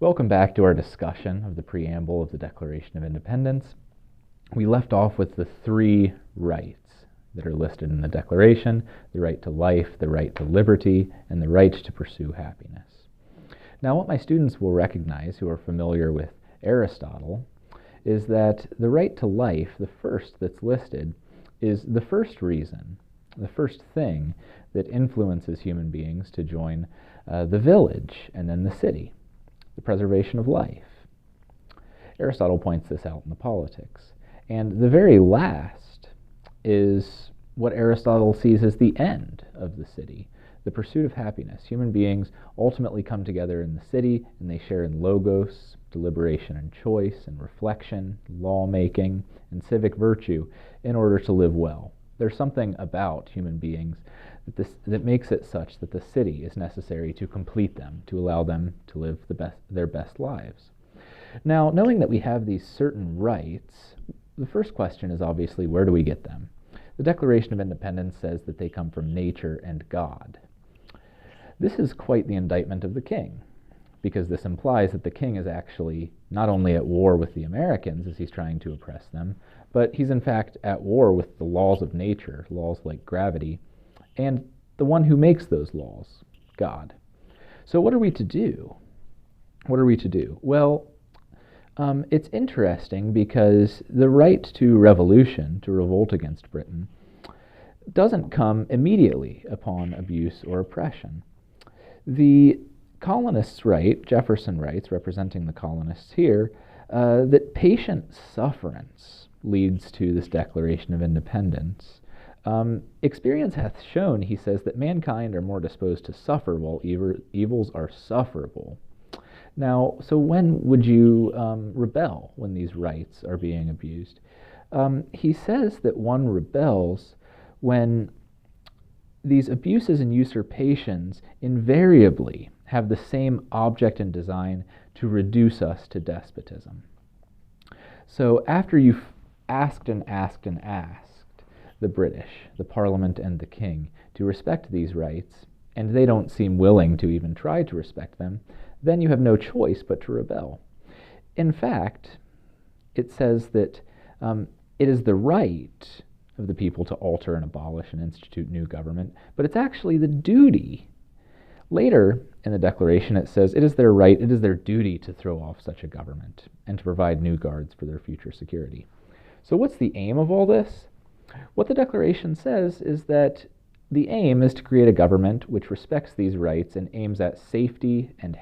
Welcome back to our discussion of the preamble of the Declaration of Independence. We left off with the three rights that are listed in the Declaration: the right to life, the right to liberty, and the right to pursue happiness. Now, what my students will recognize who are familiar with Aristotle is that the right to life, the first that's listed, is the first reason, the first thing that influences human beings to join the village and then the city: the preservation of life. Aristotle points this out in the Politics. And the very last is what Aristotle sees as the end of the city: the pursuit of happiness. Human beings ultimately come together in the city, and they share in logos, deliberation and choice, and reflection, lawmaking, and civic virtue in order to live well. There's something about human beings that makes it such that the city is necessary to complete them, to allow them to live their best lives. Now, knowing that we have these certain rights, the first question is obviously, where do we get them? The Declaration of Independence says that they come from nature and God. This is quite the indictment of the king, because this implies that the king is actually not only at war with the Americans as he's trying to oppress them, but he's in fact at war with the laws of nature, laws like gravity, and the one who makes those laws, God. So what are we to do? What are we to do? Well, it's interesting because the right to revolution, to revolt against Britain, doesn't come immediately upon abuse or oppression. The colonists write, Jefferson writes, representing the colonists here, that patient sufferance leads to this Declaration of Independence. Experience hath shown, he says, that mankind are more disposed to suffer while evils are sufferable. Now, so when would you rebel when these rights are being abused? He says that one rebels when these abuses and usurpations invariably have the same object and design: to reduce us to despotism. So after you've asked and asked and asked the British, the Parliament and the King, to respect these rights, and they don't seem willing to even try to respect them, then you have no choice but to rebel. In fact, it says that it is the right of the people to alter and abolish and institute new government, but it's actually the duty. Later in the Declaration it says it is their right, it is their duty to throw off such a government and to provide new guards for their future security. So what's the aim of all this? What the Declaration says is that the aim is to create a government which respects these rights and aims at safety and